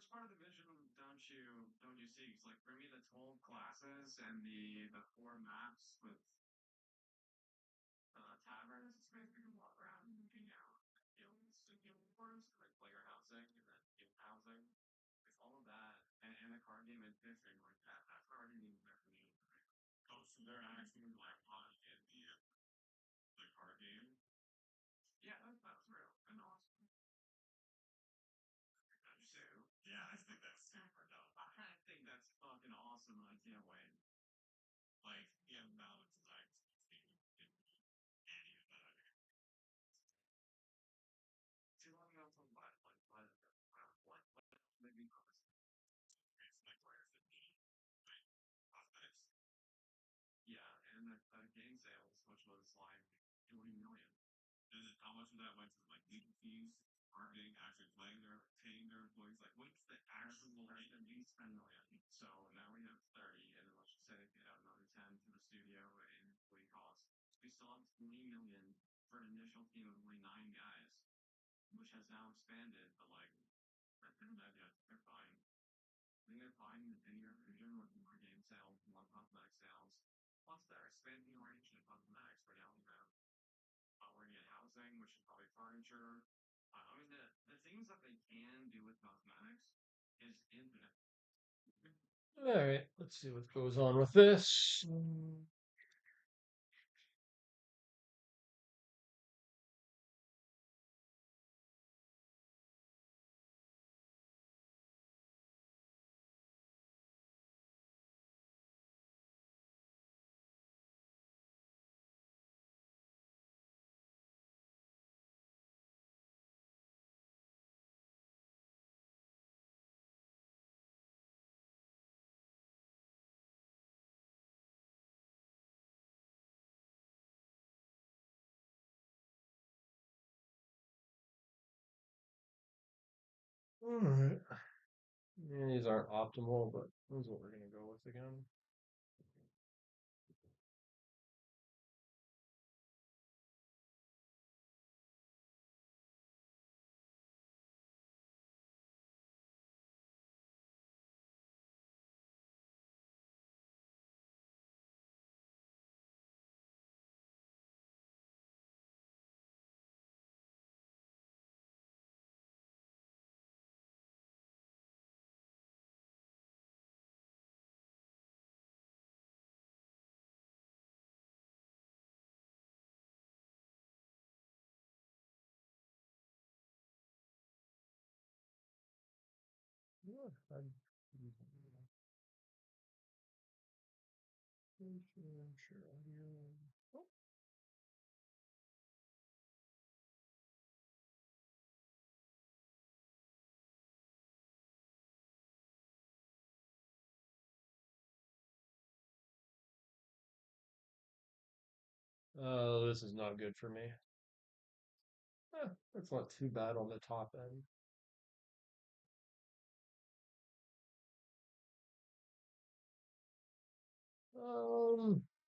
much part of the vision don't you see? 'Cause like for me, the 12 classes and the four maps with taverns, it's basically you walk around and hang out, guilds and guild wars, like player housing and then guild housing. It's all of that, and the card game and fishing like that. That's already being there for me. Oh, so they're actually like on in the card game. Yeah, that's real and awesome. So yeah, I think that's super dope. I think that's fucking awesome. I can't wait. Like the amount of times in any of that. Too long ago, talking about what made me honest. It's like where is it me? Like cosmetics. Yeah, and the game sales, which was like 20 million. And then how much of that went to like legal fees, marketing, actually paying their employees? Like, what's the actual like at least 10 million? So now we have 30, and then let's just say they paid out another 10 to the studio and employee costs. We still have 20 million for an initial team of only 9 guys, which has now expanded. But like, they're fine. I think they're fine in your vision with more game sales, more cosmetic sales. Plus, they're expanding the range of cosmetics. Right now, we have we're gonna get housing, which is probably furniture. I mean, the things that they can do with cosmetics is infinite. All right, let's see what goes on with this. All right. Yeah, these aren't optimal, but this is what we're gonna go with again. Yeah, sure. Oh, this is not good for me. That's not too bad on the top end.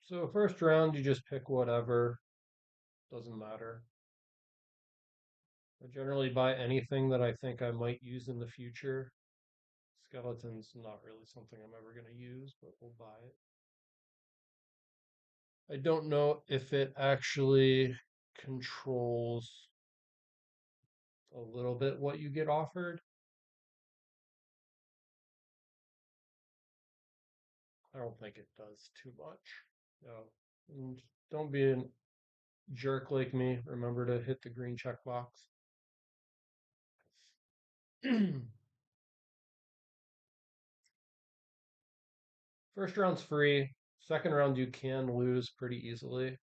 So first round, you just pick whatever. Doesn't matter. I generally buy anything that I think I might use in the future. Skeleton's not really something I'm ever going to use, but we'll buy it. I don't know if it actually controls a little bit what you get offered. I don't think it does too much. No. And don't be a jerk like me. Remember to hit the green checkbox. First round's free. Second round you can lose pretty easily.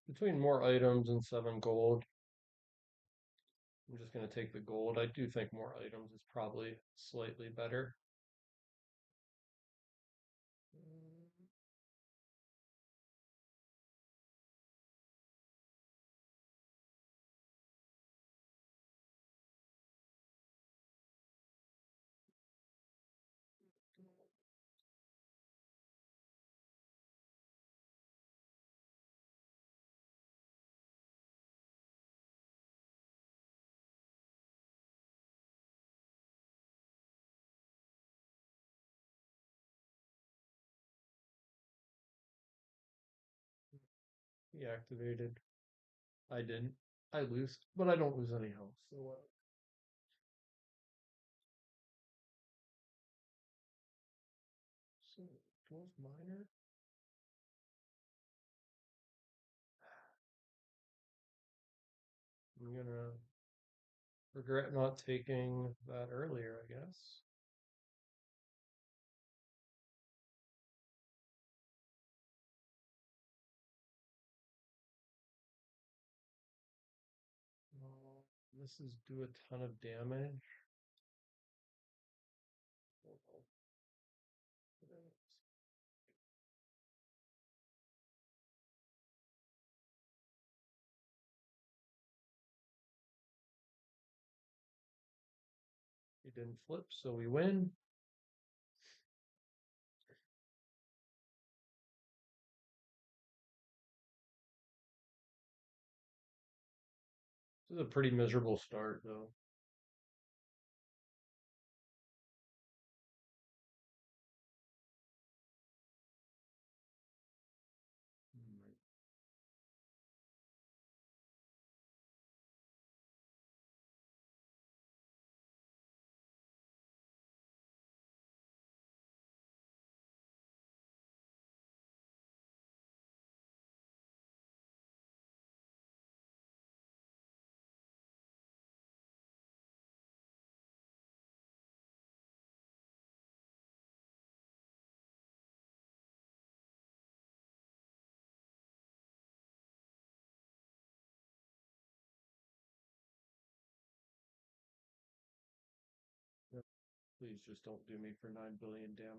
Between more items and 7 gold. I'm just gonna take the gold. I do think more items is probably slightly better. He activated. I didn't. I lose, but I don't lose any health. So what? So Dwarf Miner. I'm gonna regret not taking that earlier, I guess. This is do a ton of damage. He didn't flip, so we win. This is a pretty miserable start, though. Please just don't do me for 9 billion damage.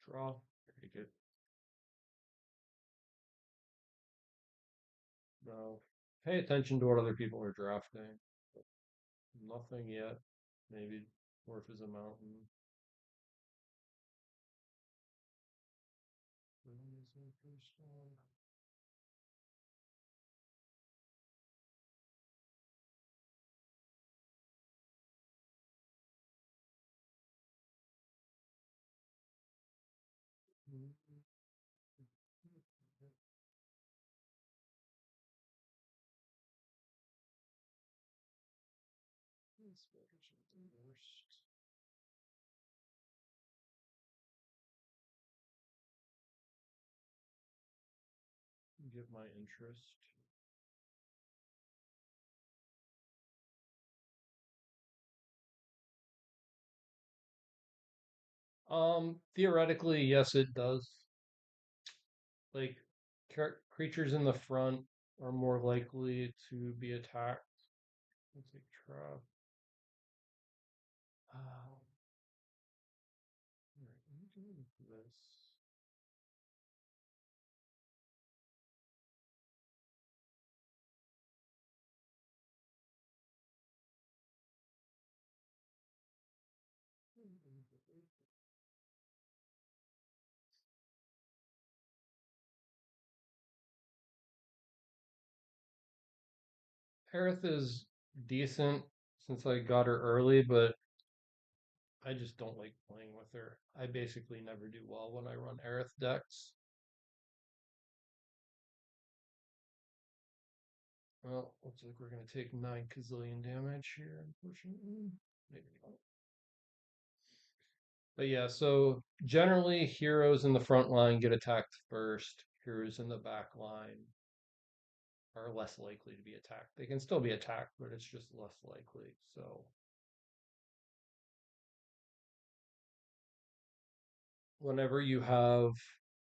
Draw. Take it. No. Pay attention to what other people are drafting. Nothing yet. Maybe Dwarf is a mountain. When is the first one? Worst. Give my interest. Theoretically, yes, it does. Like, creatures in the front are more likely to be attacked. Let's take trap. Alright, let me do this. Aerith is decent since I got her early, but I just don't like playing with her. I basically never do well when I run Aerith decks. Well, looks like we're gonna take 9 gazillion damage here, unfortunately. Maybe not. But yeah, so generally heroes in the front line get attacked first. Heroes in the back line are less likely to be attacked. They can still be attacked, but it's just less likely. So whenever you have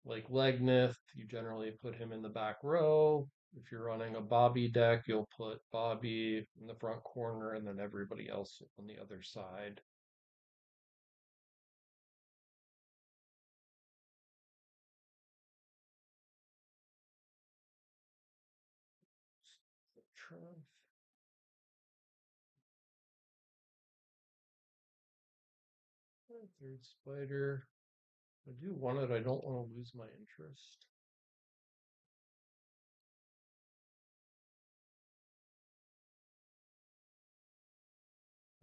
like Legnith, you generally put him in the back row. If you're running a Bobby deck, you'll put Bobby in the front corner and then everybody else on the other side. Trump. Third spider. I do want it. I don't want to lose my interest.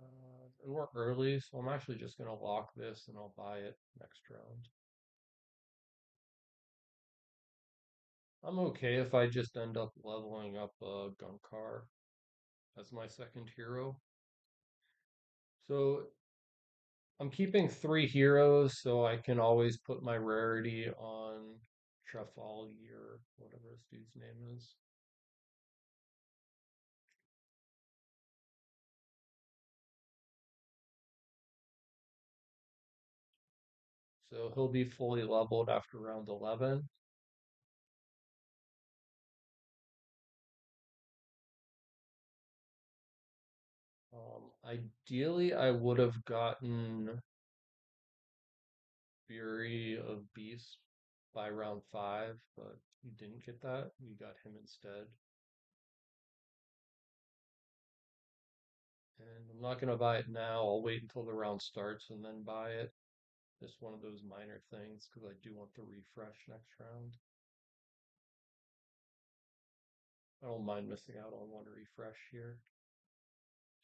And we're early, so I'm actually just going to lock this and I'll buy it next round. I'm okay if I just end up leveling up a Gunkar as my second hero. So I'm keeping 3 heroes, so I can always put my rarity on Trafalgar, whatever this dude's name is. So he'll be fully leveled after round 11. Ideally, I would have gotten Fury of Beast by round 5, but we didn't get that. We got him instead. And I'm not going to buy it now. I'll wait until the round starts and then buy it. Just one of those minor things because I do want the refresh next round. I don't mind missing out on one refresh here.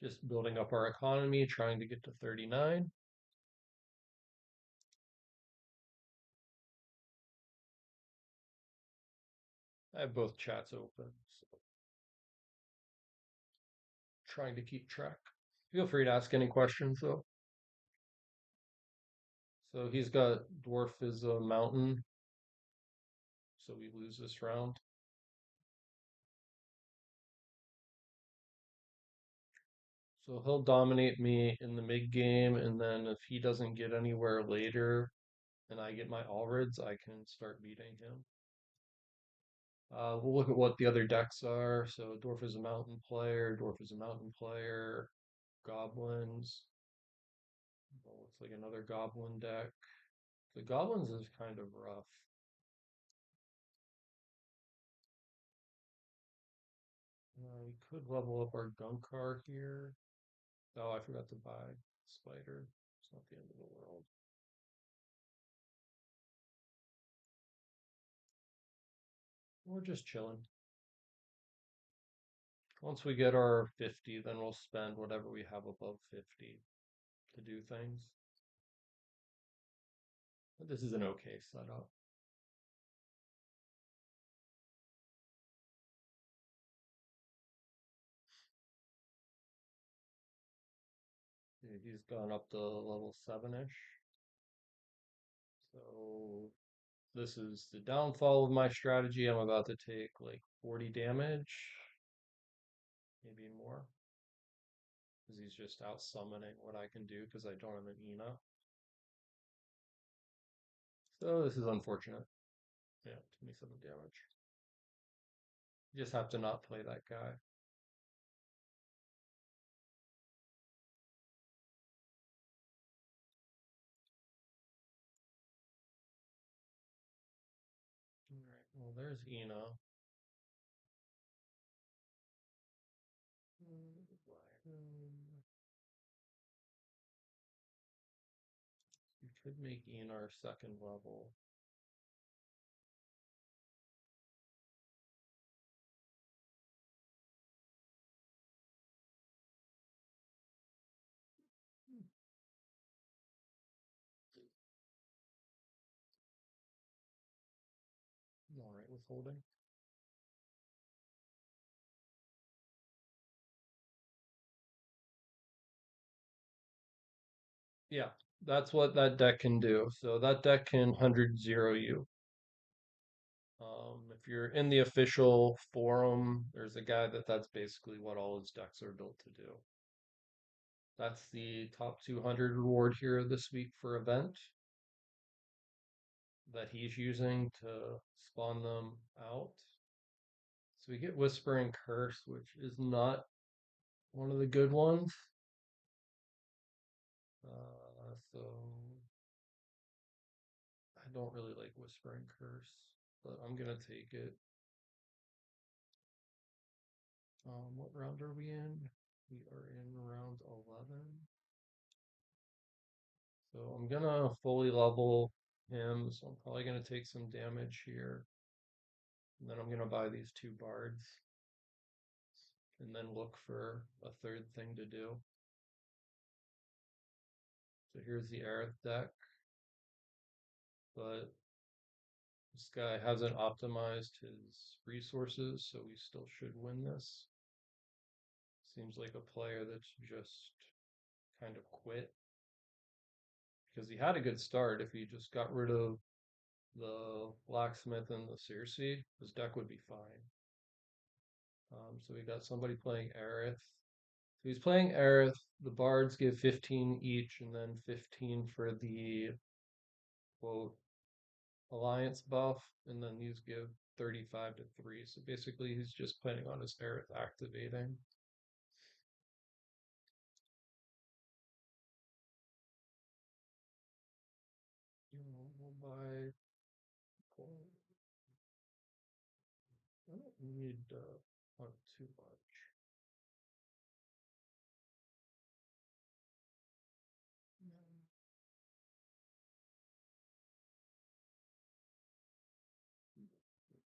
Just building up our economy, trying to get to 39. I have both chats open, so trying to keep track. Feel free to ask any questions though. So he's got Dwarf is a mountain, so we lose this round. So he'll dominate me in the mid game, and then if he doesn't get anywhere later and I get my Allrids, I can start beating him. We'll look at what the other decks are. So Dwarf is a mountain player, Dwarf is a mountain player, Goblins. Well, looks like another Goblin deck. The Goblins is kind of rough. We could level up our Gunkar here. Oh, I forgot to buy Spider. It's not the end of the world. We're just chilling. Once we get our 50, then we'll spend whatever we have above 50 to do things. But this is an okay setup. He's gone up to level 7-ish. So this is the downfall of my strategy. I'm about to take like 40 damage, maybe more. Because he's just out summoning what I can do because I don't have an Ina. So this is unfortunate. Yeah, 27 damage. You just have to not play that guy. Alright, well there's Ina. You could make Ina our second level. Alright with holding. Yeah, that's what that deck can do. So that deck can 100-0 you. If you're in the official forum, there's a guy that's basically what all his decks are built to do. That's the top 200 reward here this week for event that he's using to spawn them out. So we get Whispering Curse, which is not one of the good ones. So I don't really like Whispering Curse, but I'm gonna take it. What round are we in? We are in round 11. So I'm gonna fully level him, so I'm probably going to take some damage here. And then I'm going to buy these two bards. And then look for a third thing to do. So here's the Aerith deck. But this guy hasn't optimized his resources, so we still should win this. Seems like a player that's just kind of quit. Because he had a good start. If he just got rid of the Blacksmith and the Circe, his deck would be fine. So we got somebody playing Aerith. So he's playing Aerith. The bards give 15 each, and then 15 for the quote alliance buff, and then these give 35 to 3. So basically, he's just planning on his Aerith activating. We'll buy. I don't need too much.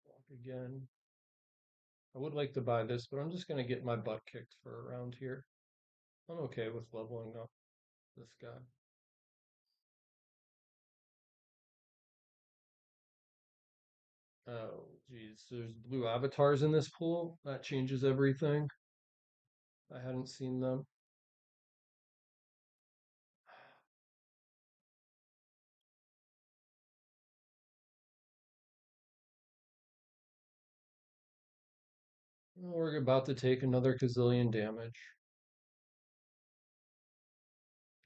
Walk again. I would like to buy this, but I'm just going to get my butt kicked for a round here. I'm okay with leveling up this guy. Oh, geez. There's blue avatars in this pool. That changes everything. I hadn't seen them. We're about to take another gazillion damage.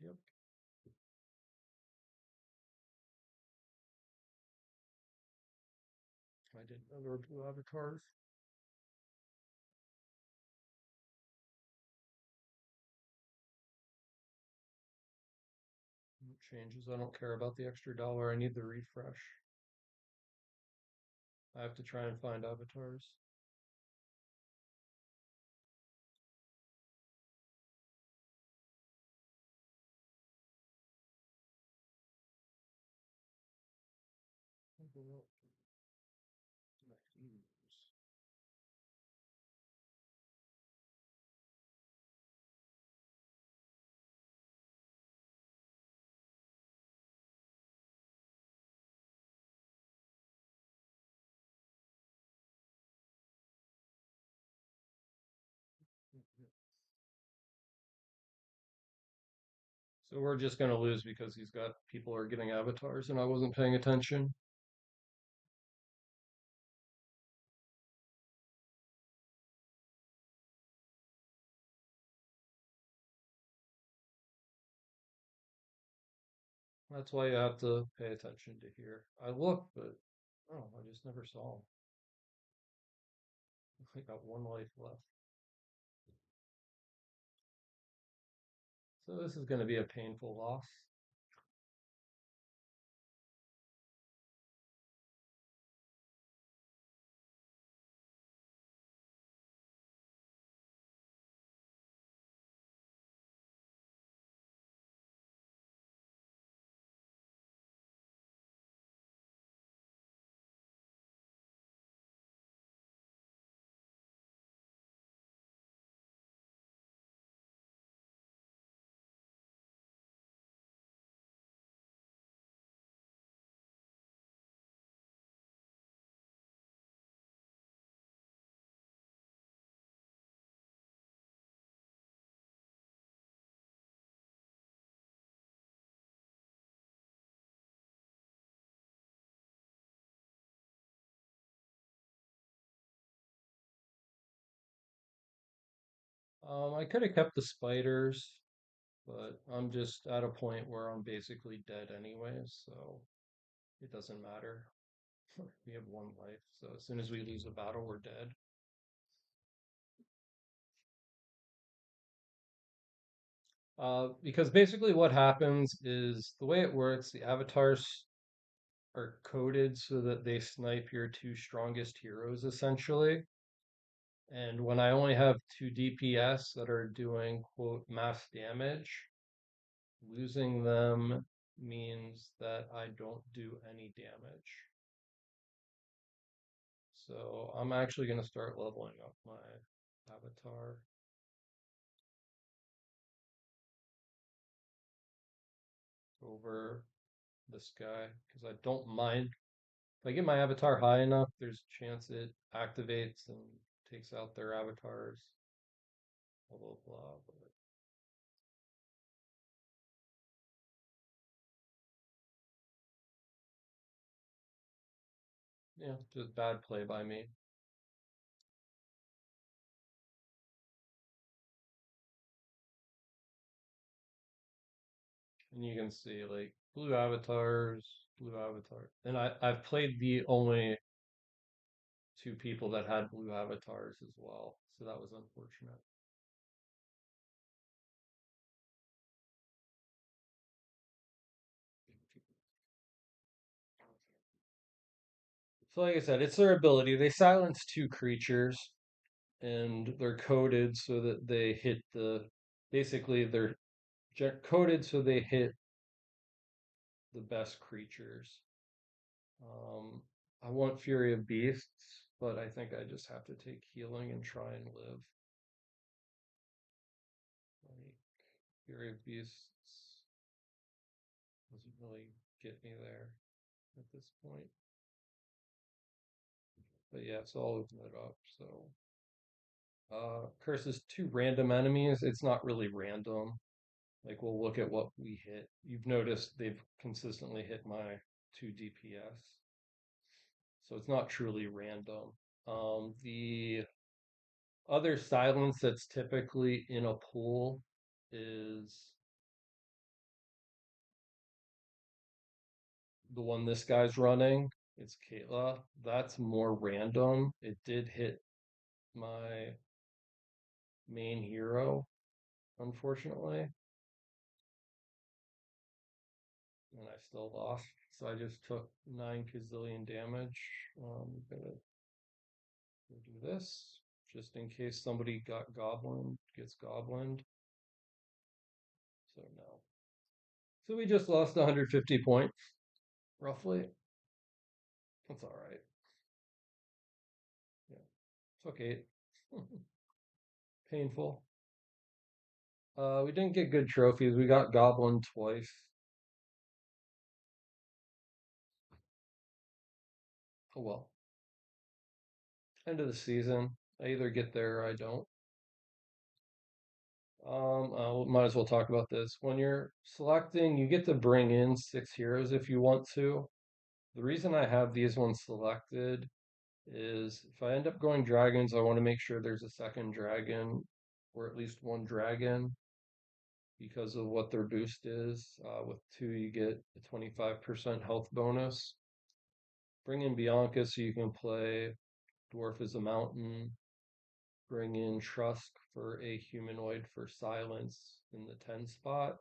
Yep. I didn't know there were blue avatars. Changes. I don't care about the extra dollar. I need the refresh. I have to try and find avatars. So we're just gonna lose because he's got people are getting avatars and I wasn't paying attention. That's why you have to pay attention to here. I looked, but oh, I just never saw him. I got one life left. So this is going to be a painful loss. I could have kept the spiders, but I'm just at a point where I'm basically dead anyways, so it doesn't matter. We have one life, so as soon as we lose a battle, we're dead. Because basically what happens is the way it works, the avatars are coded so that they snipe your two strongest heroes essentially. And when I only have two DPS that are doing quote mass damage, losing them means that I don't do any damage. So I'm actually going to start leveling up my avatar. Over this guy because I don't mind. If I get my avatar high enough, there's a chance it activates and takes out their avatars. Blah blah blah. But yeah, just bad play by me. And you can see like blue avatars, blue avatar. And I've played the only two people that had blue avatars as well. So that was unfortunate. So like I said, it's their ability. They silence two creatures and they're coded so that they hit basically they're coded so they hit the best creatures. Um, I want Fury of Beasts, but I think I just have to take healing and try and live. Like Fury of Beasts doesn't really get me there at this point. But yeah, so I'll open it up. So curses two random enemies. It's not really random. Like we'll look at what we hit. You've noticed they've consistently hit my 2 DPS. So it's not truly random. The other silence that's typically in a pool is the one this guy's running. It's Kayla. That's more random. It did hit my main hero, unfortunately, and I still lost. So I just took 9 gazillion damage. Gonna go do this just in case somebody gets goblined. So no. So we just lost 150 points, roughly. That's all right. Yeah, it's okay. Painful. We didn't get good trophies. We got Goblin twice. Oh well. End of the season. I either get there or I don't. Might as well talk about this. When you're selecting, you get to bring in 6 heroes if you want to. The reason I have these ones selected is if I end up going dragons, I want to make sure there's a second dragon or at least one dragon because of what their boost is. With two, you get a 25% health bonus. Bring in Bianca so you can play Dwarf as a Mountain. Bring in Trusk for a humanoid for silence in the 10 spot.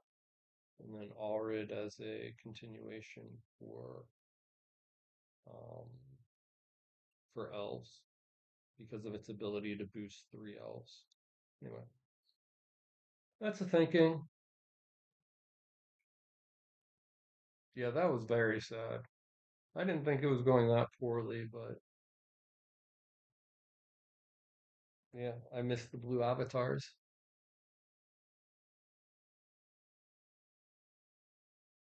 And then Alrid as a continuation um, for elves because of its ability to boost 3 elves. Anyway, that's the thinking. Yeah, that was very sad. I didn't think it was going that poorly, but yeah, I missed the blue avatars.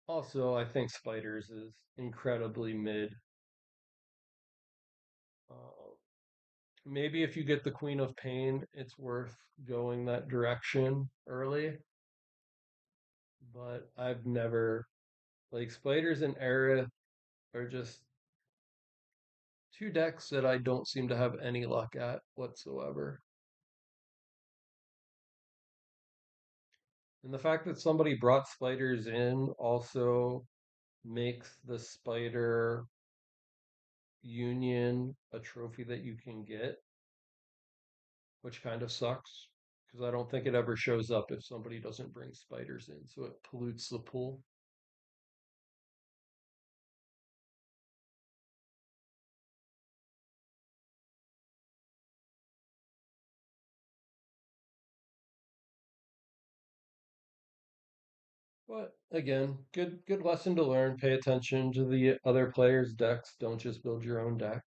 Also, I think Spiders is incredibly mid. Uh, Maybe if you get the Queen of Pain, it's worth going that direction early. But I've never like Spiders and Aerith are just two decks that I don't seem to have any luck at whatsoever. And the fact that somebody brought Spiders in also makes the Spider Union a trophy that you can get, which kind of sucks because I don't think it ever shows up if somebody doesn't bring spiders in, so it pollutes the pool. But again, good lesson to learn. Pay attention to the other players' decks. Don't just build your own deck.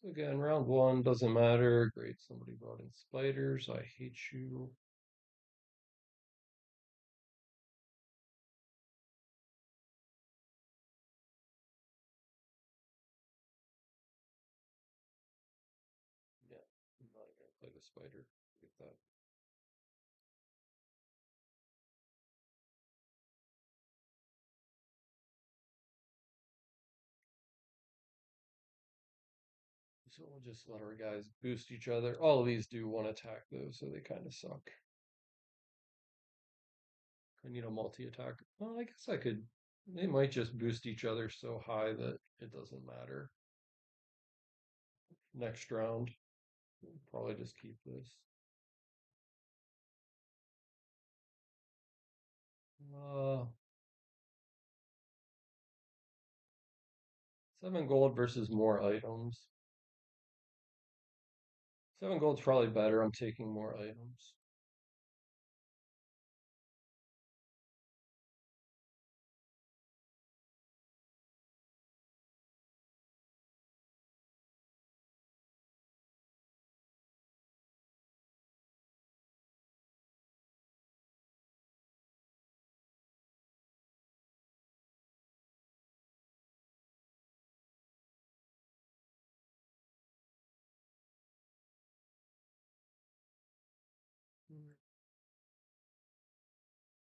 So again, round one doesn't matter. Great, somebody brought in spiders. I hate you. Yeah, I'm not gonna play the spider. Get that. So we'll just let our guys boost each other. All of these do one attack though, so they kind of suck. I need a multi-attack. Well, I guess I could. They might just boost each other so high that it doesn't matter. Next round, probably just keep this. Uh, 7 gold versus more items. 7 gold's probably better. I'm taking more items.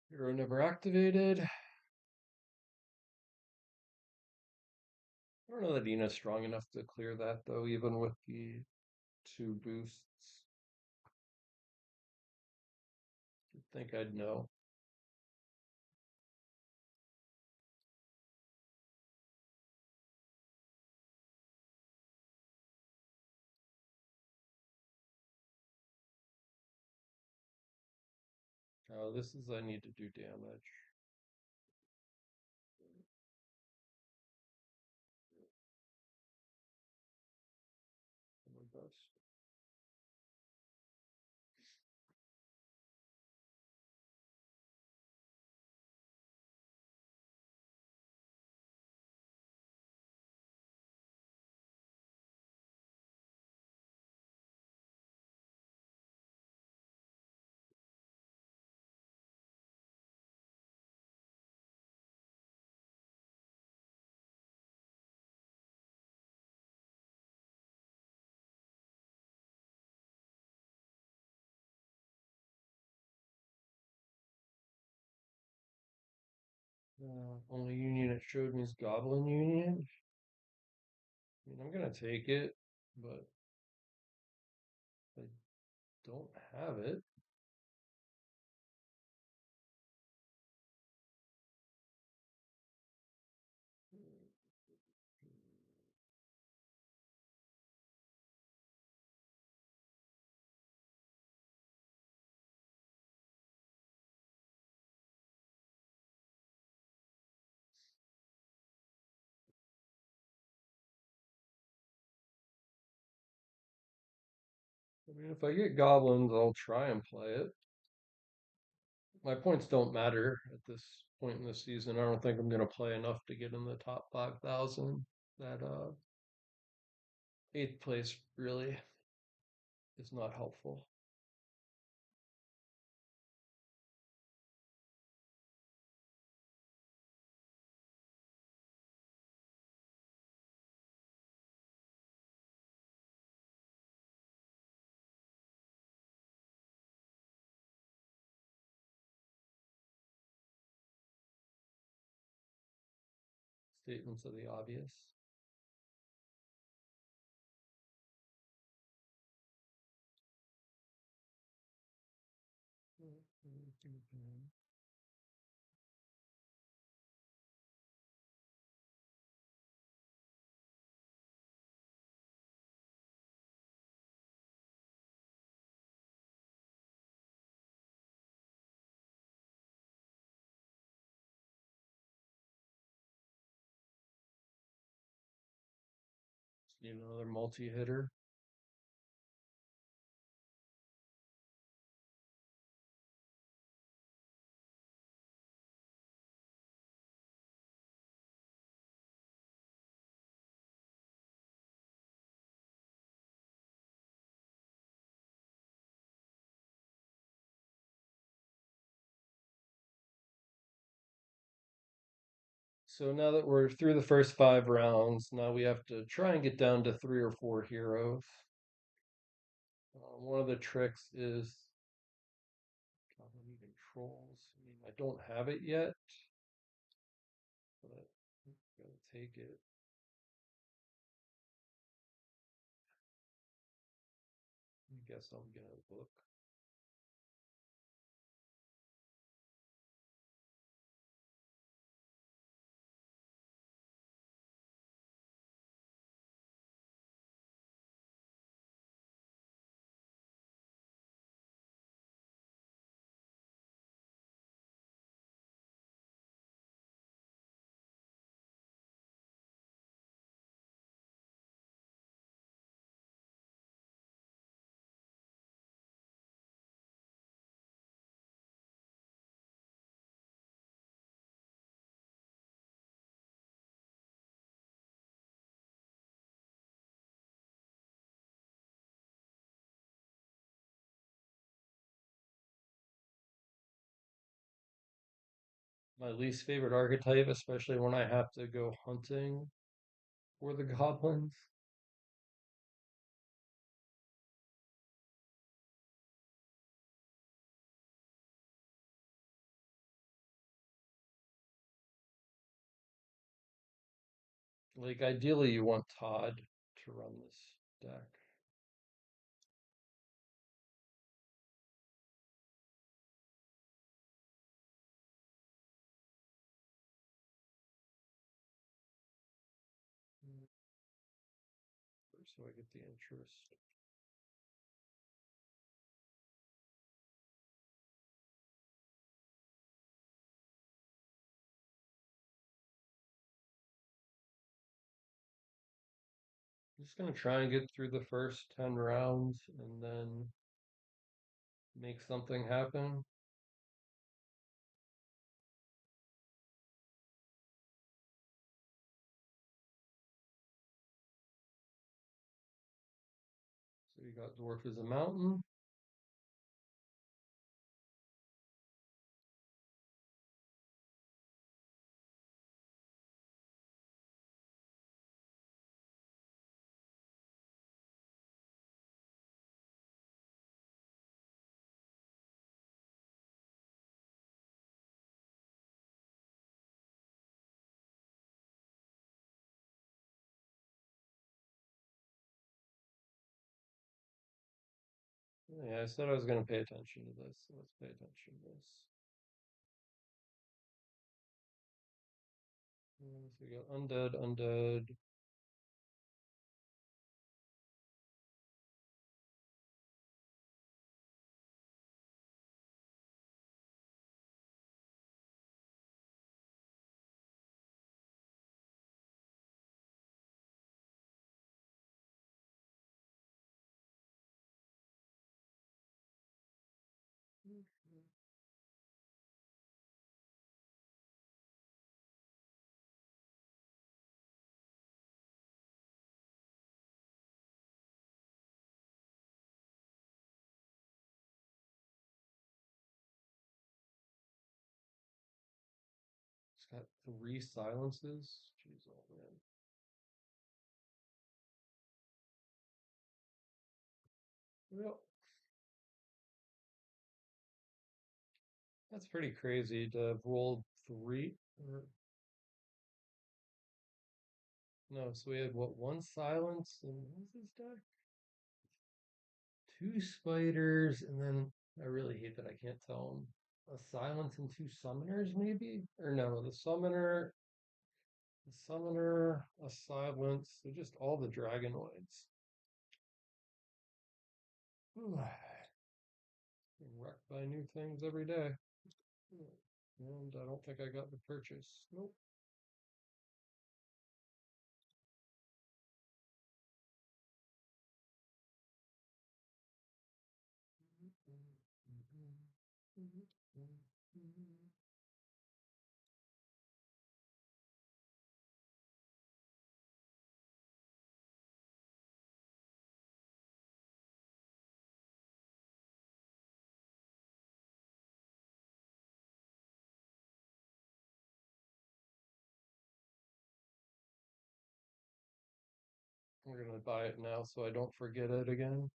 Hero never activated. I don't know that Ina's strong enough to clear that though, even with the 2 boosts. I think I'd know. Oh, this is I need to do damage. My best. Only union it showed me is Goblin Union. I mean, I'm gonna take it, but I don't have it. I mean, if I get goblins, I'll try and play it. My points don't matter at this point in the season. I don't think I'm gonna play enough to get in the top 5,000. That eighth place really is not helpful. Statements of the obvious. Need another multi-hitter. So now that we're through the first 5 rounds, now we have to try and get down to 3 or 4 heroes. One of the tricks is even trolls. I mean, I don't have it yet, but I'm gonna take it. I guess I'm gonna look. My least favorite archetype, especially when I have to go hunting for the goblins. Like, ideally, you want Todd to run this deck. So I get the interest. I'm just gonna try and get through the first 10 rounds and then make something happen. So you got Dwarf as a mountain. Yeah, I said I was gonna pay attention to this, so let's pay attention to this. So we got undead, undead. It's got 3 silences. Jeez, oh man. Well, that's pretty crazy to have rolled 3. No, so we had what, 1 silence, and what was this deck? 2 spiders, and then I really hate that I can't tell them. A silence and 2 summoners, maybe? Or no, the summoner, a silence, so just all the dragonoids. Being wrecked by new things every day. And I don't think I got the purchase. Nope. We're gonna buy it now so I don't forget it again.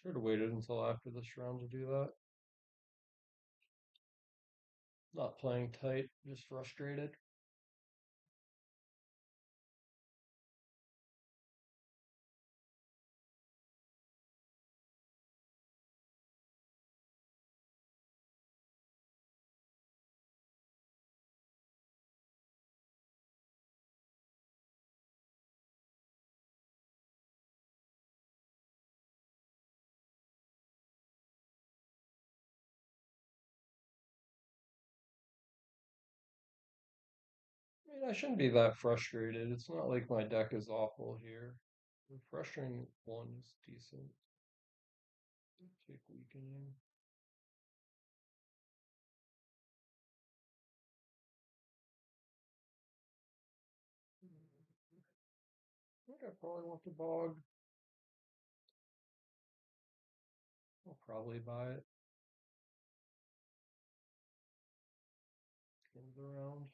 Should have waited until after this round to do that. Not playing tight, just frustrated. I mean, I shouldn't be that frustrated. It's not like my deck is awful here. The frustrating one is decent. Take weakening. I think I probably want to bog. I'll probably buy it. End of the round.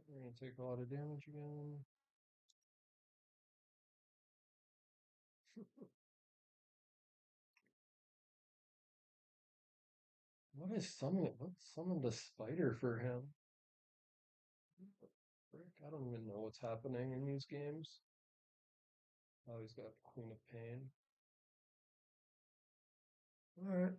We're gonna take a lot of damage again. What is summon? What summoned a spider for him? Frick, I don't even know what's happening in these games. Oh, he's got Queen of Pain. Alright.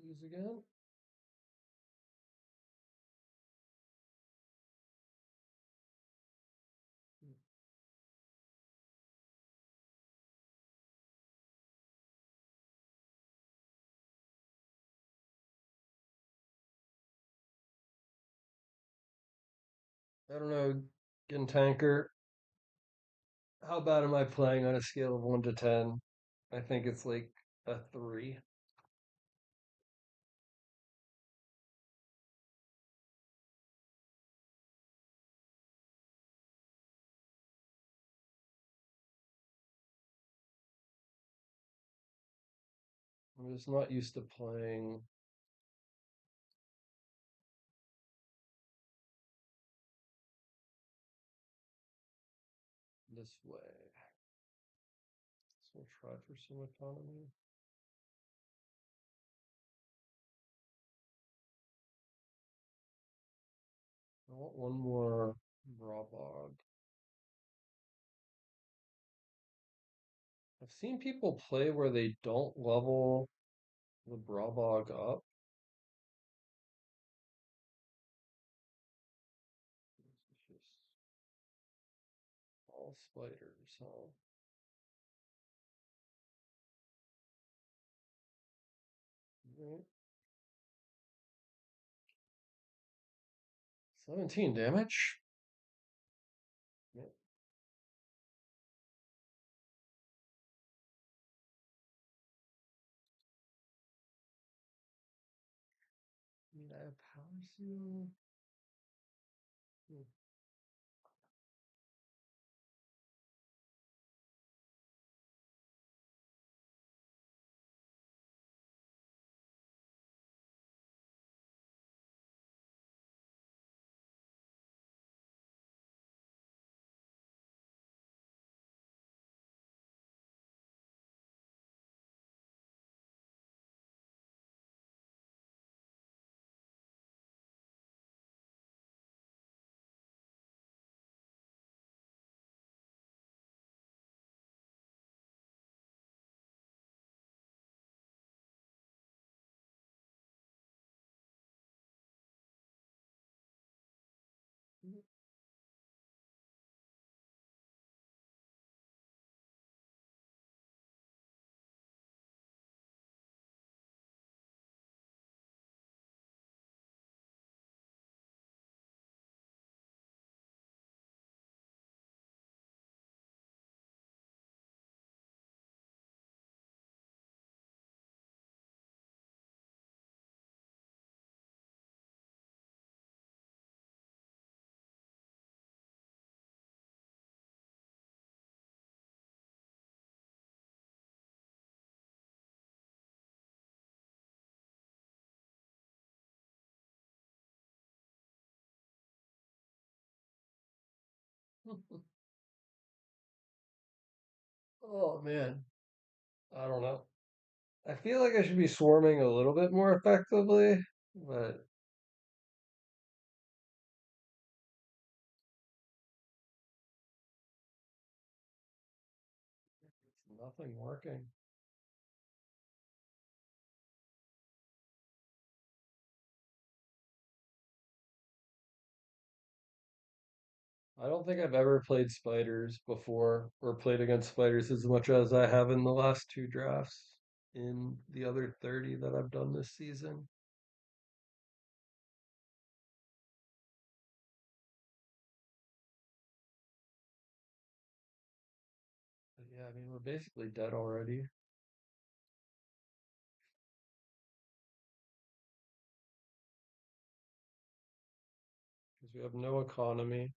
Lose again. I don't know, Gintanker. How bad am I playing on a scale of 1 to 10? I think it's like a 3. I'm just not used to playing this way. So we'll try for some economy. I want one more Brabog. I've seen people play where they don't level the Brabog up. It's just all spiders, huh? Right. 17 damage? Yeah. I mean, I have power seal. Hmm. Oh man, I don't know. I feel like I should be swarming a little bit more effectively, but it's nothing working. I don't think I've ever played spiders before or played against spiders as much as I have in the last two drafts in the other 30 that I've done this season. But yeah, I mean, we're basically dead already because we have no economy.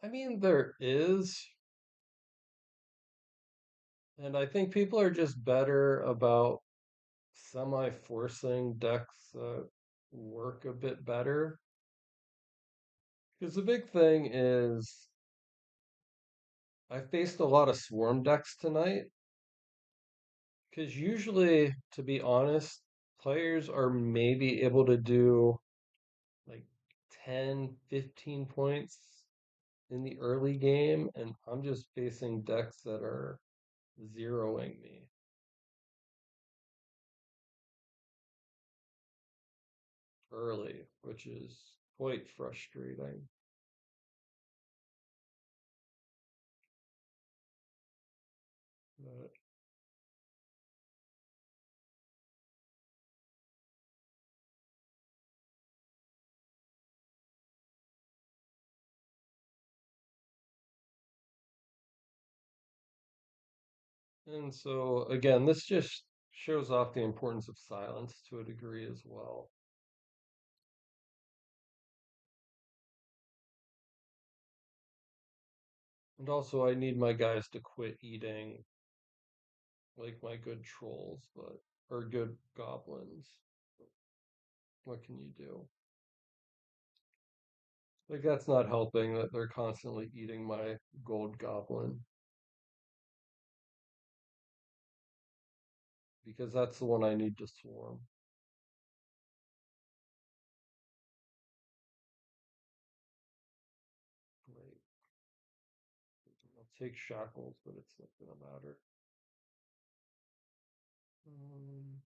I mean, there is, and I think people are just better about semi forcing decks that work a bit better. Because the big thing is, I faced a lot of swarm decks tonight. Because usually, to be honest, players are maybe able to do like 10, 15 points in the early game, and I'm just facing decks that are zeroing me early, which is quite frustrating. But And so again, this just shows off the importance of silence to a degree as well. And also I need my guys to quit eating like my good trolls, but or good goblins. What can you do? Like that's not helping that they're constantly eating my gold goblin because that's the one I need to swarm. Right. I'll take shackles, but it's not gonna matter. Um,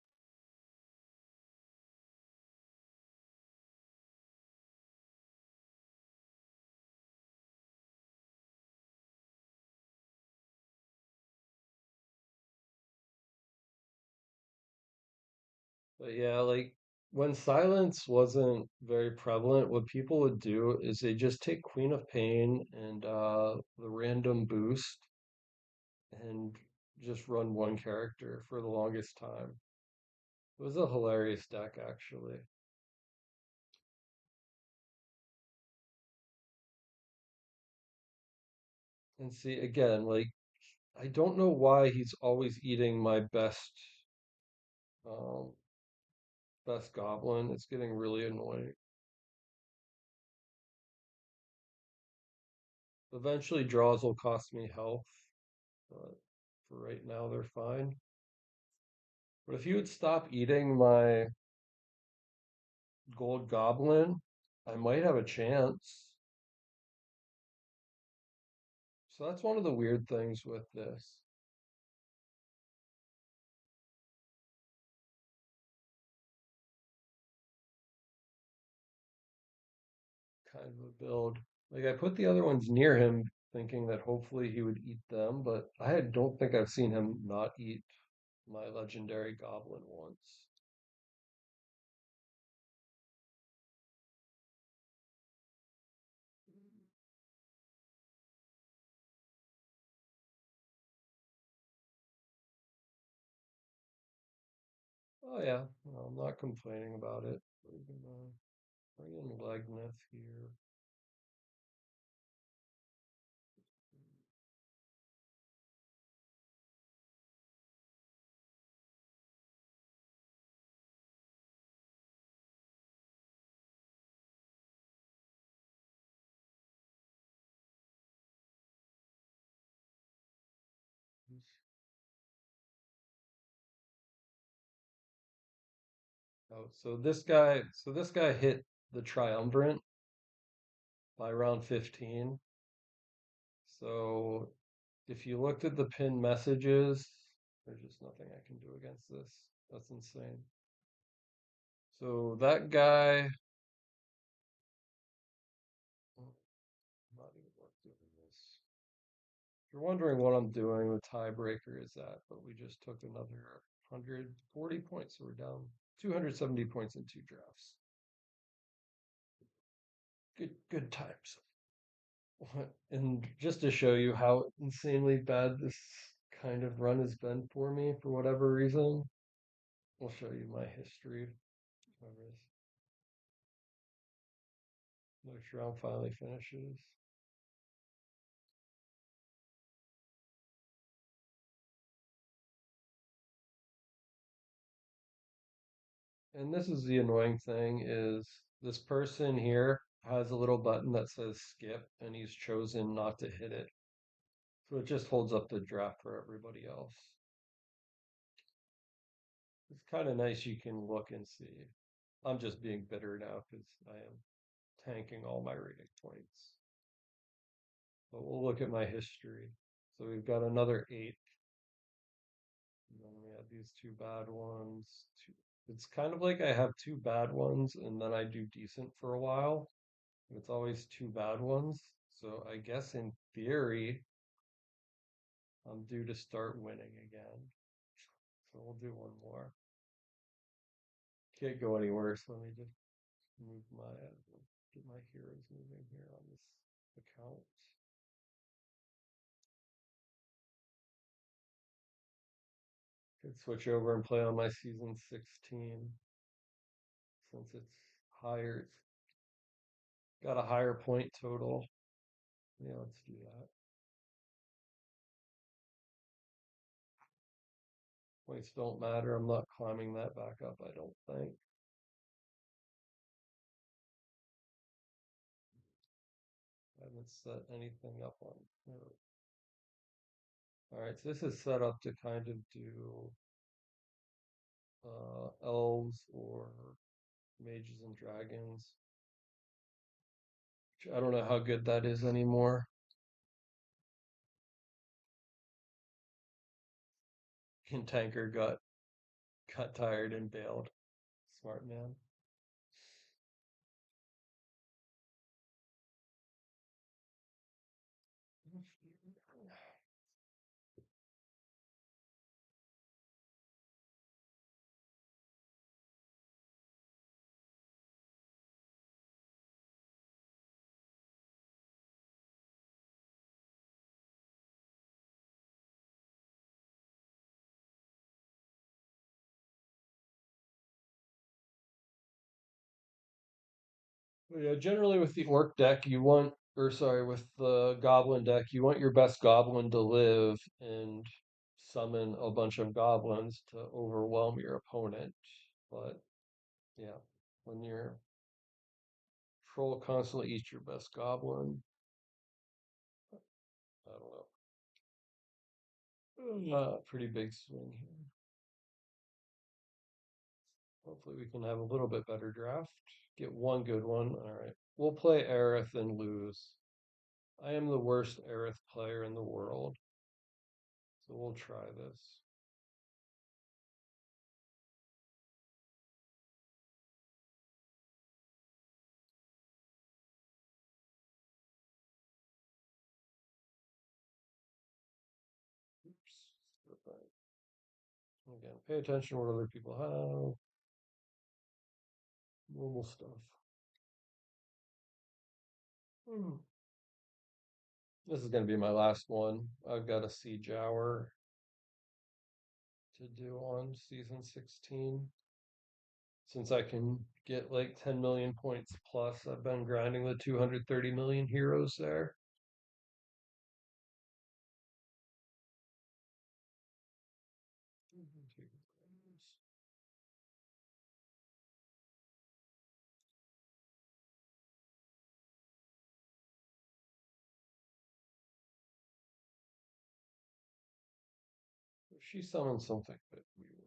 but yeah, like when silence wasn't very prevalent, what people would do is they just take Queen of Pain and the random boost and just run one character for the longest time. It was a hilarious deck actually. And see again, like I don't know why he's always eating my um best goblin. It's getting really annoying. Eventually draws will cost me health, but for right now they're fine. But if you would stop eating my gold goblin, I might have a chance. So that's one of the weird things with this kind of a build. Like I put the other ones near him thinking that hopefully he would eat them, but don't think I've seen him not eat my legendary goblin once. Oh yeah, well, I'm not complaining about it. We're gonna bring in Legneth here. Oh, so this guy hit the triumvirate by round 15. So if you looked at the pinned messages, there's just nothing I can do against this. That's insane. So that guy, oh, I'm not even worth doing this. If you're wondering what I'm doing, the tiebreaker is that, but we just took another 140 points, so we're down 270 points in two drafts. Good times. And just to show you how insanely bad this kind of run has been for me for whatever reason, I'll show you my history. Next round finally finishes. And this is the annoying thing is this person here has a little button that says skip and he's chosen not to hit it. So it just holds up the draft for everybody else. It's kind of nice you can look and see. I'm just being bitter now because I am tanking all my rating points. But we'll look at my history. So we've got another eight. And then we have these two bad ones. It's kind of like I have two bad ones and then I do decent for a while. It's always two bad ones. So I guess in theory, I'm due to start winning again. So we'll do one more. Can't go any worse. Let me just move get my heroes moving here on this account. Could switch over and play on my season 16 since it's higher. It's got a higher point total. Yeah, let's do that. Points don't matter. I'm not climbing that back up, I don't think. I haven't set anything up on here. All right, so this is set up to kind of do elves or mages and dragons. Which I don't know how good that is anymore. And Tanker got tired and bailed. Smart man. But yeah, generally with the orc deck, you want, or sorry, with the goblin deck, you want your best goblin to live and summon a bunch of goblins to overwhelm your opponent. But yeah, when your troll constantly eats your best goblin, I don't know. Pretty big swing here. Hopefully we can have a little bit better draft. Get one good one. All right. We'll play Aerith and lose. I am the worst Aerith player in the world. So we'll try this. Oops. Again, pay attention to what other people have. Normal stuff. This is going to be my last one. I've got a siege hour to do on season 16. Since I can get like 10 million points plus, I've been grinding the 230 million heroes there. She summoned something, but we were.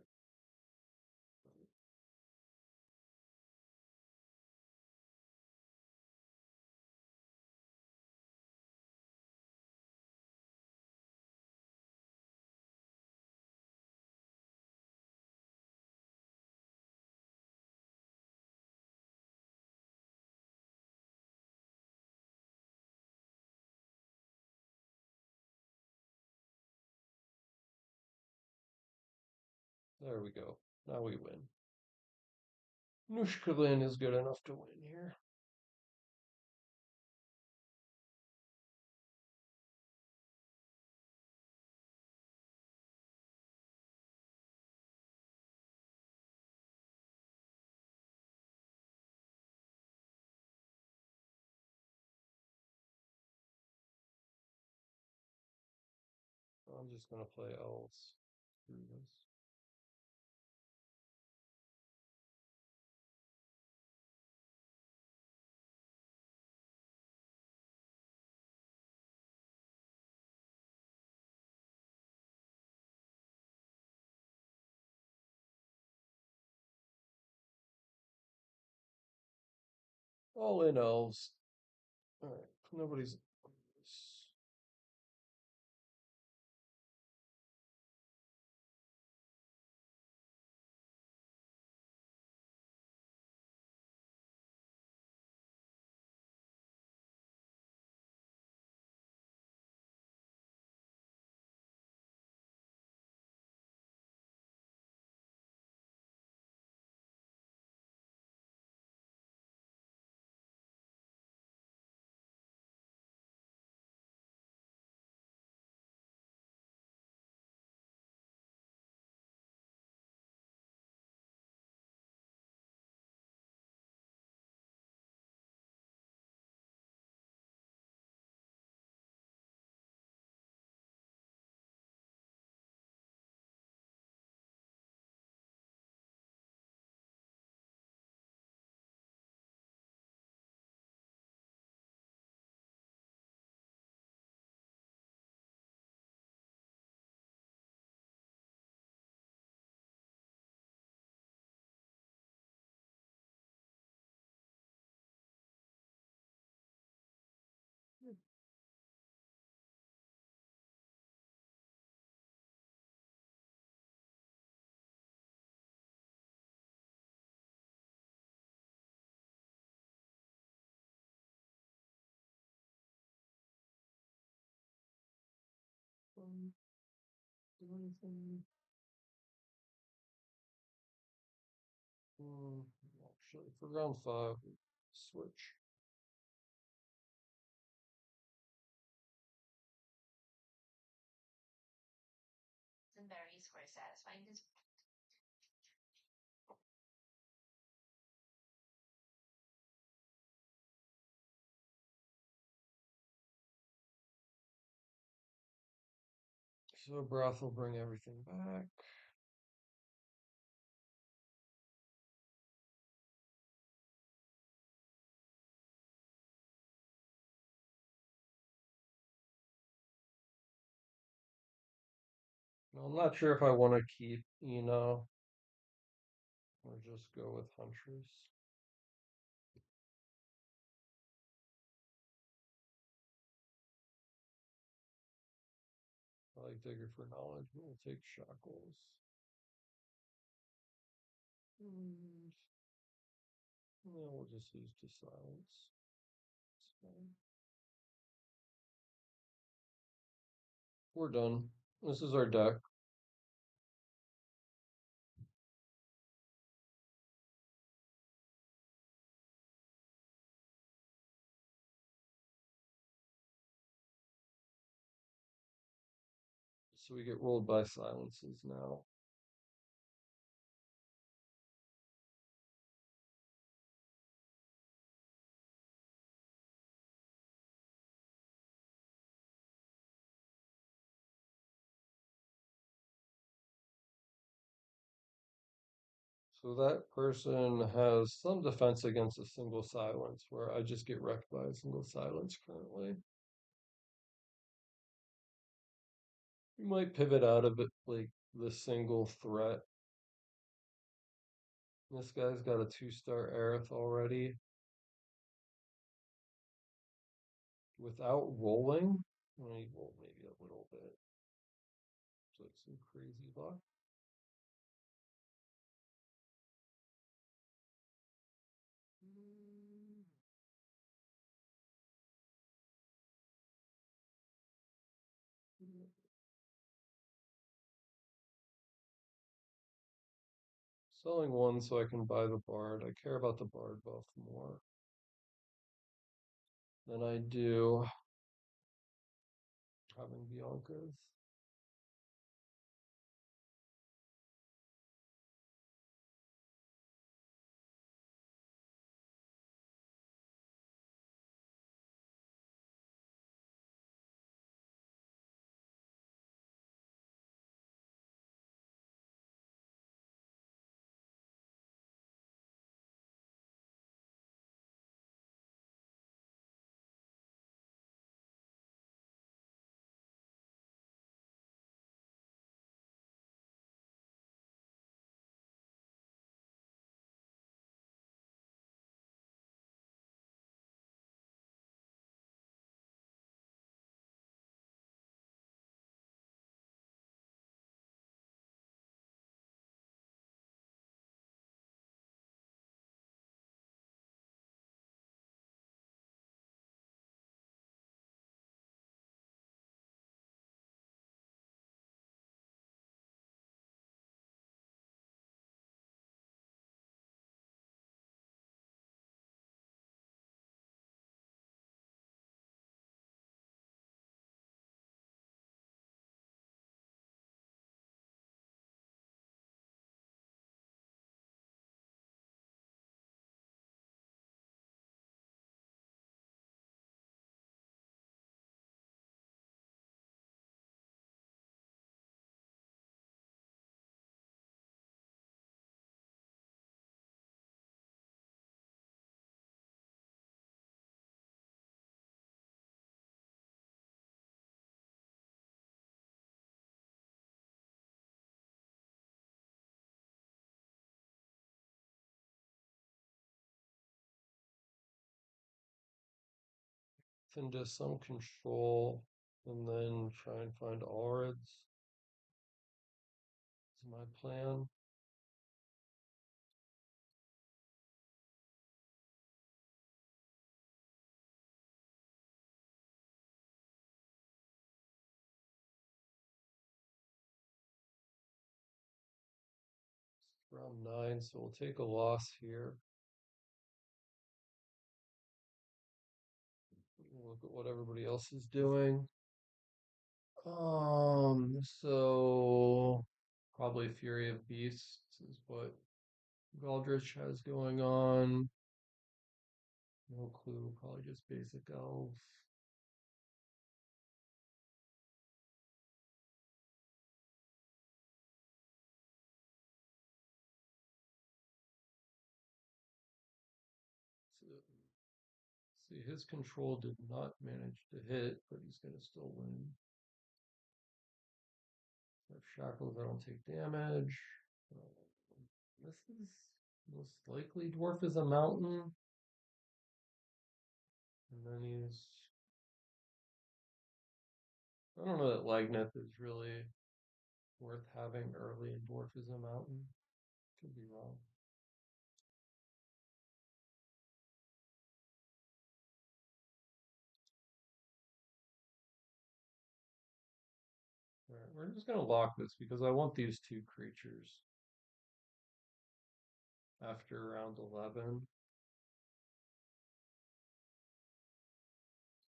There we go. Now we win. Nushkalin is good enough to win here. I'm just gonna play elves through this. All in elves. All right, nobody's. Do anything. Actually, for round 5, switch. Some berries for satisfying this. So breath will bring everything back. I'm not sure if I want to keep Eno or just go with Huntress. I like Digger for knowledge, but we'll take Shackles. And yeah, we'll just use to silence. We're done. This is our deck. So we get rolled by silences now. So that person has some defense against a single silence, where I just get wrecked by a single silence currently. You might pivot out of it like the single threat. This guy's got a 2-star Aerith already. Without rolling, I roll maybe a little bit. It's like some crazy luck. Selling one so I can buy the Bard. I care about the Bard buff more than I do having Bianca's. Into some control and then try and find Aurids. Is my plan. Round 9, so we'll take a loss here. Look at what everybody else is doing. So probably Fury of Beasts is what Galdrich has going on. No clue, probably just basic elf. So, see, his control did not manage to hit, but he's gonna still win. If shackles, I don't take damage. This is most likely dwarf is a mountain. And then he's. I don't know that Lagneth is really worth having early in dwarf is a mountain. Could be wrong. Alright, we're just gonna lock this because I want these two creatures after round 11.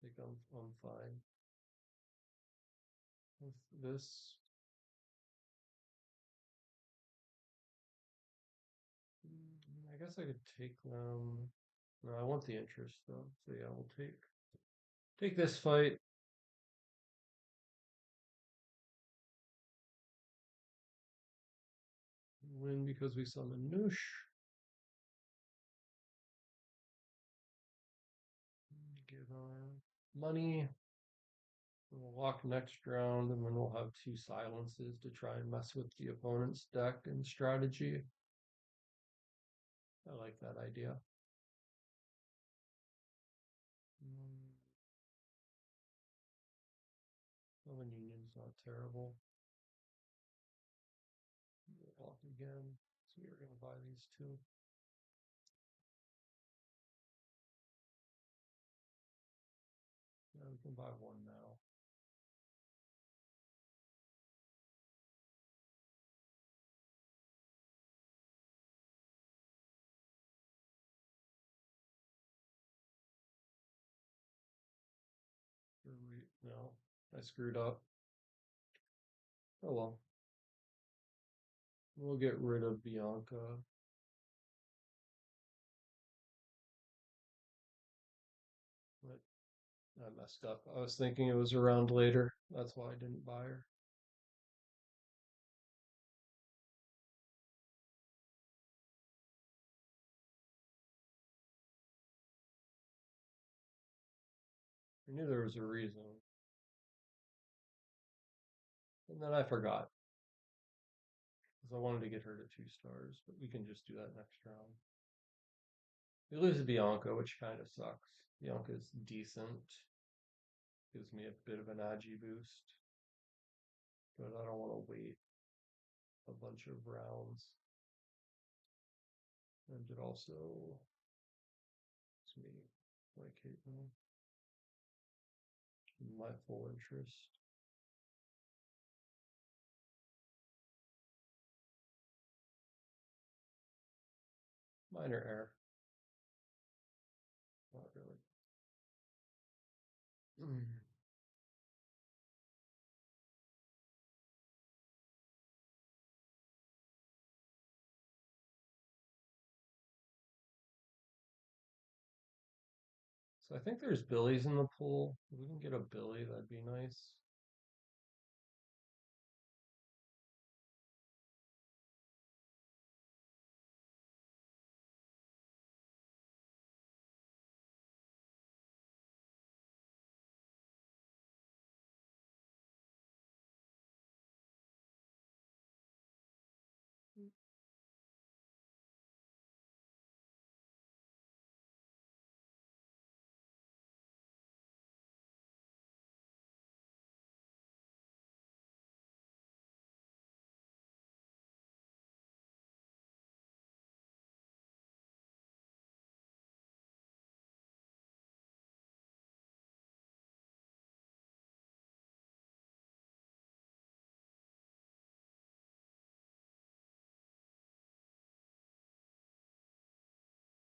I think I'm fine with this. I guess I could take them. No, I want the interest though. So yeah, we'll take this fight. Win because we summon Noosh. Give money. We'll walk next round, and then we'll have 2 silences to try and mess with the opponent's deck and strategy. I like that idea. Sylvan Union's not terrible. Walk again. So we're going to buy these 2. Yeah, we can buy 1 now. No, I screwed up. Oh well. We'll get rid of Bianca. But I messed up. I was thinking it was around later. That's why I didn't buy her. I knew there was a reason. And then I forgot. Because I wanted to get her to 2 stars, but we can just do that next round. We lose to Bianca, which kind of sucks. Bianca's decent. Gives me a bit of an agi boost. But I don't want to wait a bunch of rounds. And it also gives me my Caitlyn. My full interest. Minor error. Not really. So I think there's Billies in the pool. If we can get a Billy, that'd be nice.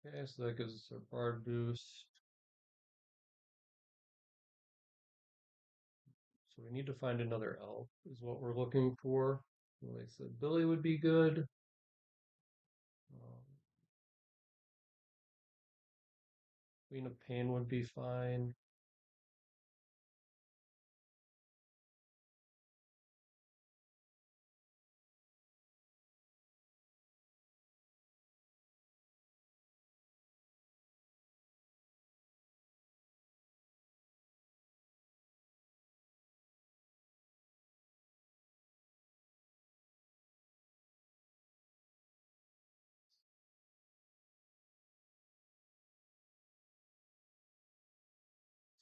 Okay, so that gives us our bard boost. So we need to find another elf, is what we're looking for. Like I said, Billy would be good. Queen of Pain would be fine.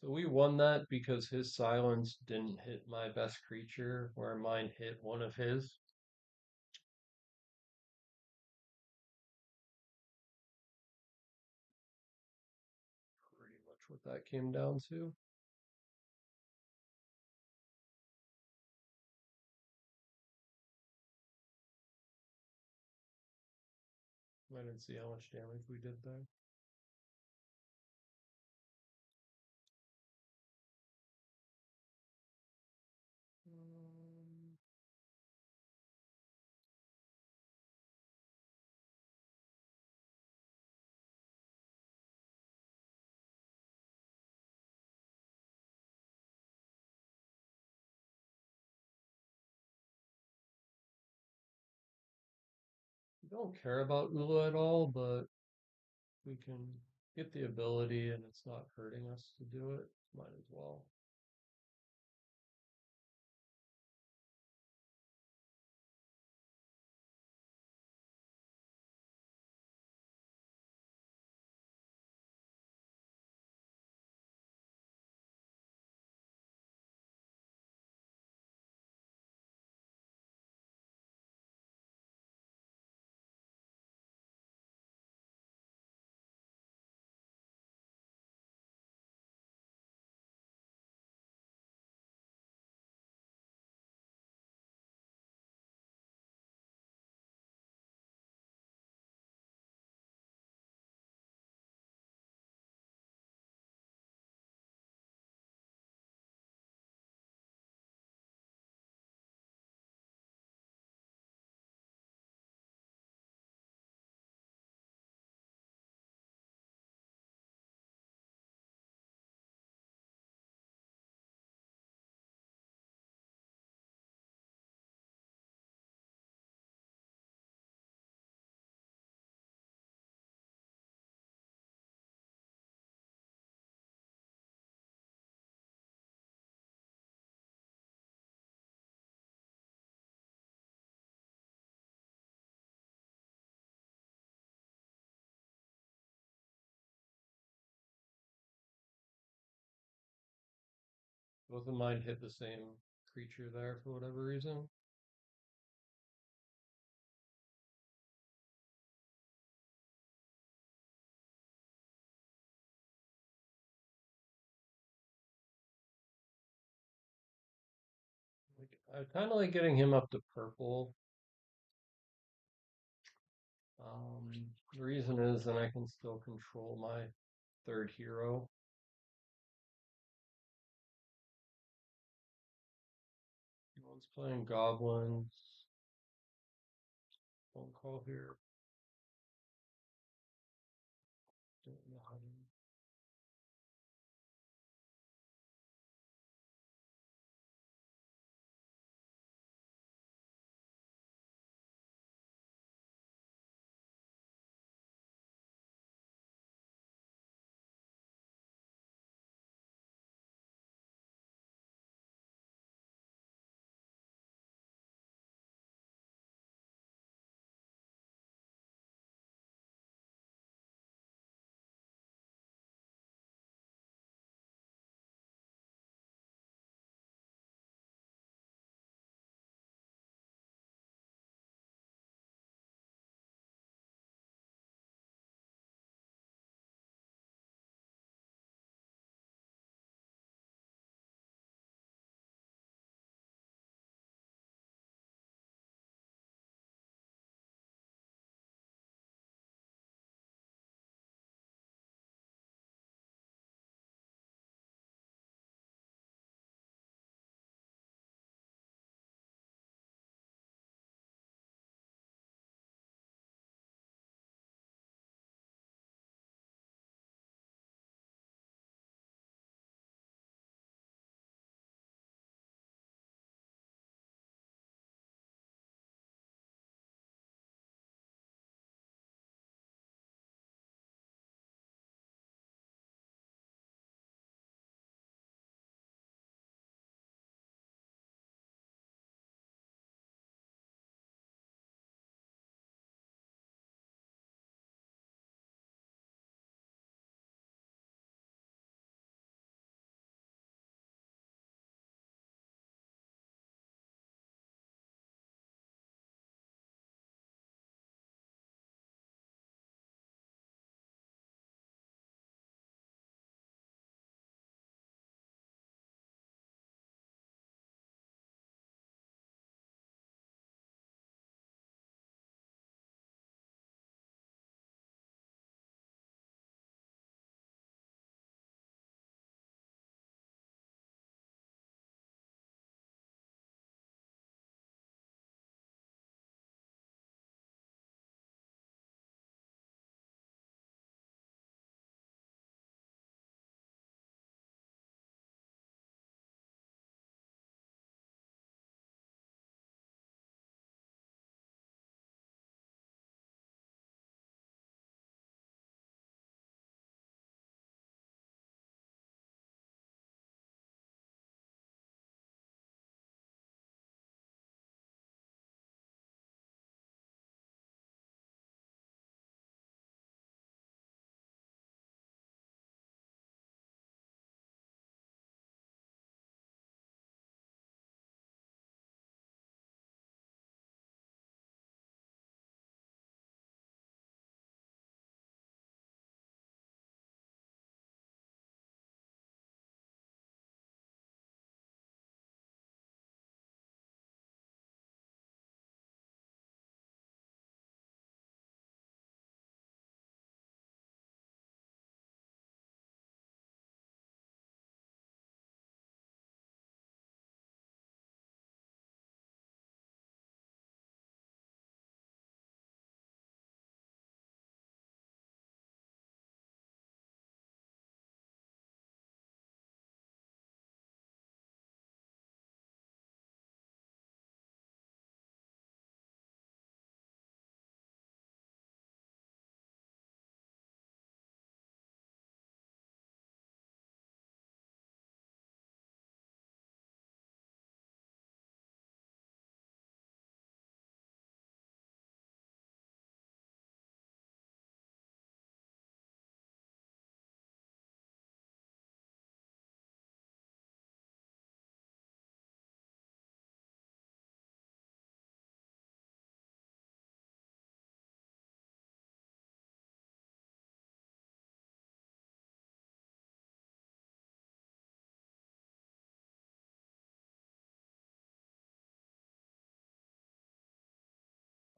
So we won that because his silence didn't hit my best creature, where mine hit one of his. Pretty much what that came down to. I didn't see how much damage we did there. Don't care about Ula at all, but we can get the ability and it's not hurting us to do it. Might as well. Both of mine hit the same creature there for whatever reason. I kind of like getting him up to purple. The reason is then I can still control my third hero. One's playing goblins. Phone call here. Don't know how to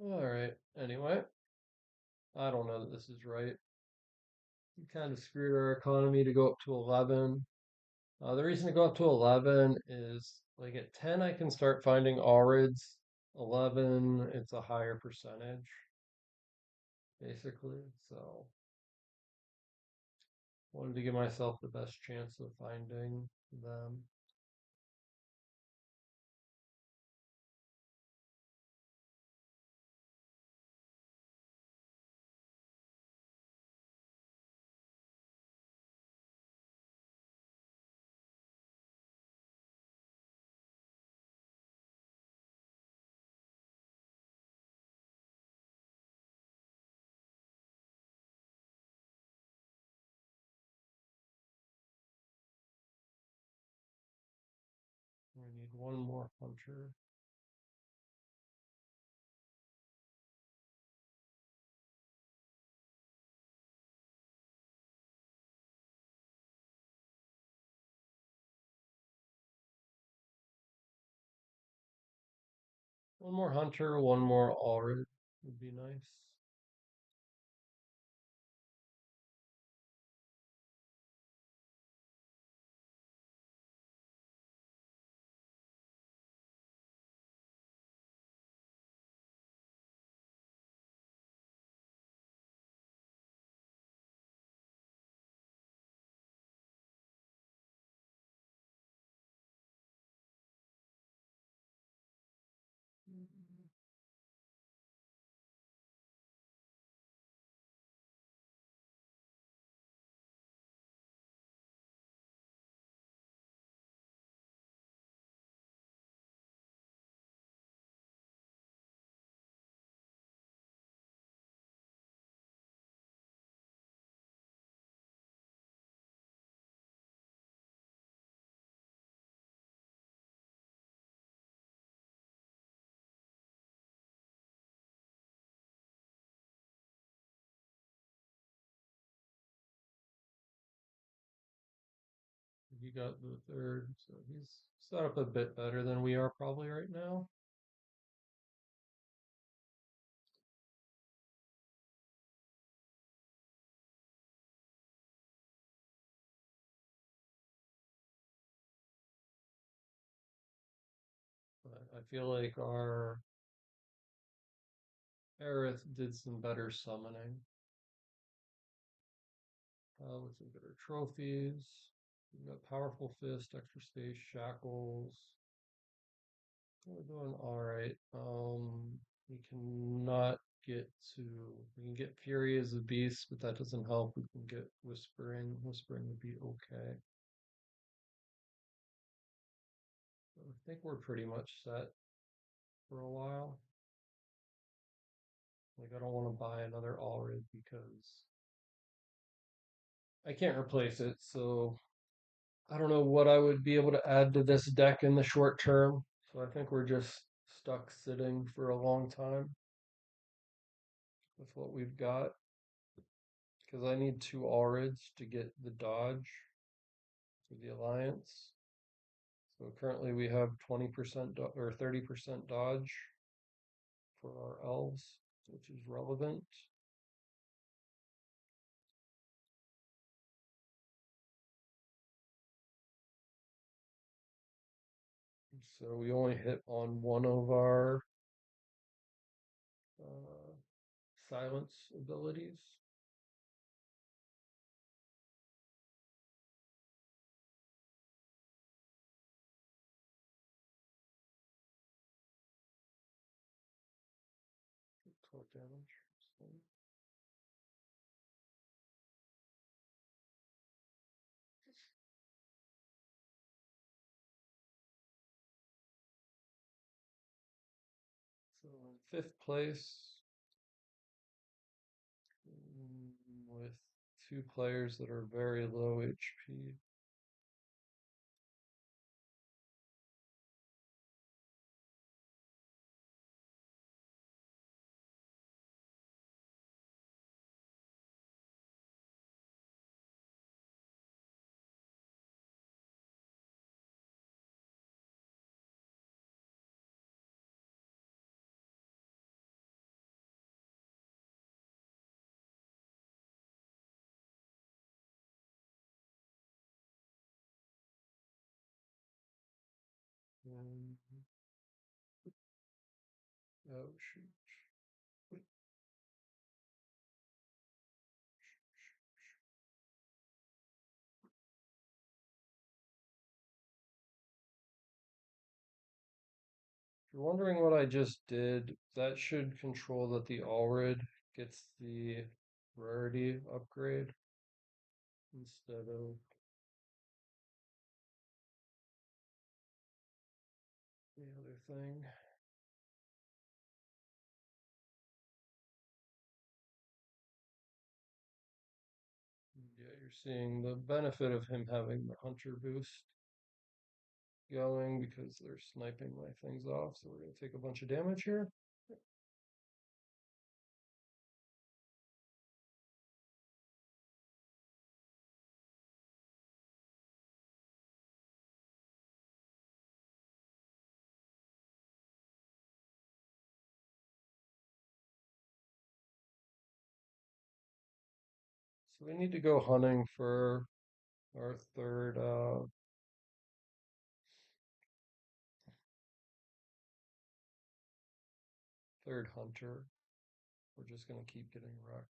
Alright, anyway. I don't know that this is right. We kind of screwed our economy to go up to 11. The reason to go up to 11 is like at 10, I can start finding ARIDs. 11, it's a higher percentage, basically. So, wanted to give myself the best chance of finding them. We need one more hunter. One more hunter, one more ARID would be nice. He got the third, so he's set up a bit better than we are probably right now. But I feel like our Aerith did some better summoning. Let's look at our trophies. We've got Powerful Fist, Extra Space, Shackles. We're doing alright. We cannot get to. We can get Fury as a beast, but that doesn't help. We can get Whispering. Whispering would be okay. I think we're pretty much set for a while. Like, I don't want to buy another Allred because I can't replace it, so I don't know what I would be able to add to this deck in the short term. So I think we're just stuck sitting for a long time with what we've got. Because I need two Allreds to get the dodge for the Alliance. So currently we have 20% or 30% dodge for our elves, which is relevant. So we only hit on one of our silence abilities. Damage. So in fifth place with two players that are very low HP. And oh shoot. If you're wondering what I just did, that should control that the Allred gets the rarity upgrade instead of the other thing. Yeah, you're seeing the benefit of him having the hunter boost going because they're sniping my things off. So we're going to take a bunch of damage here. So we need to go hunting for our third hunter. We're just going to keep getting wrecked.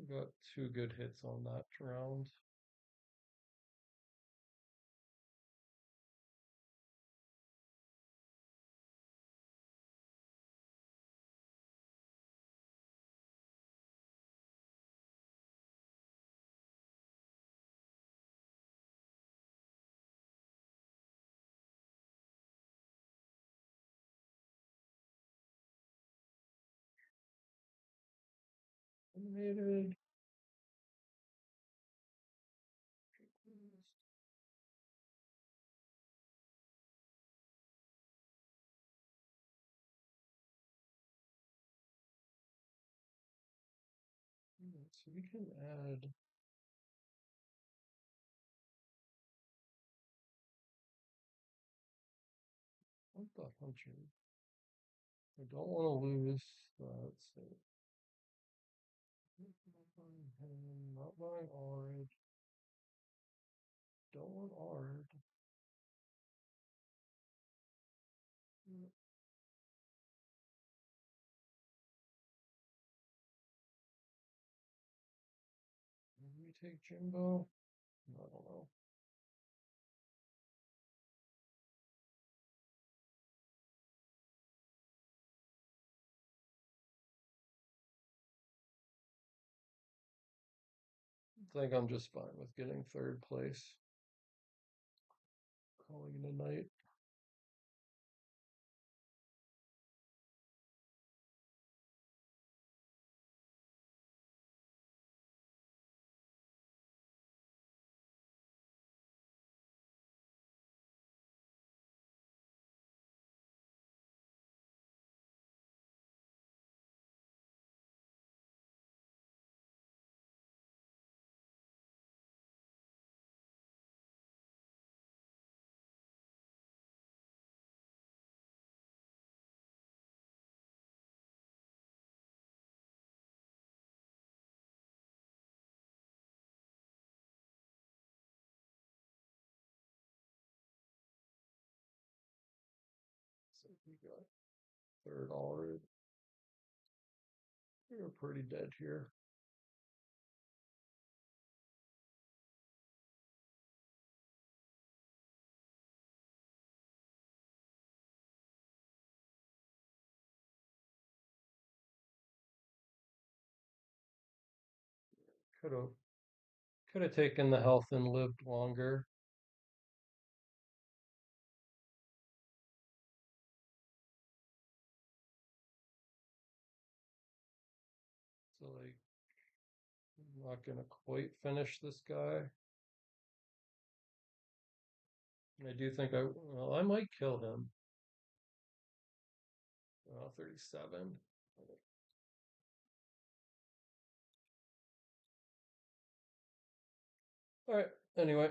Got 2 good hits on that round. Eliminated. So we can add what the hunter. I don't want to lose that. So not buying Ard. Don't want Ard. Maybe we take Jimbo. I don't know. I think I'm just fine with getting third place. Calling it a night. So we got third already. We're pretty dead here. Could have taken the health and lived longer. Not gonna quite finish this guy. I do think I might kill him. 37. All right. Anyway,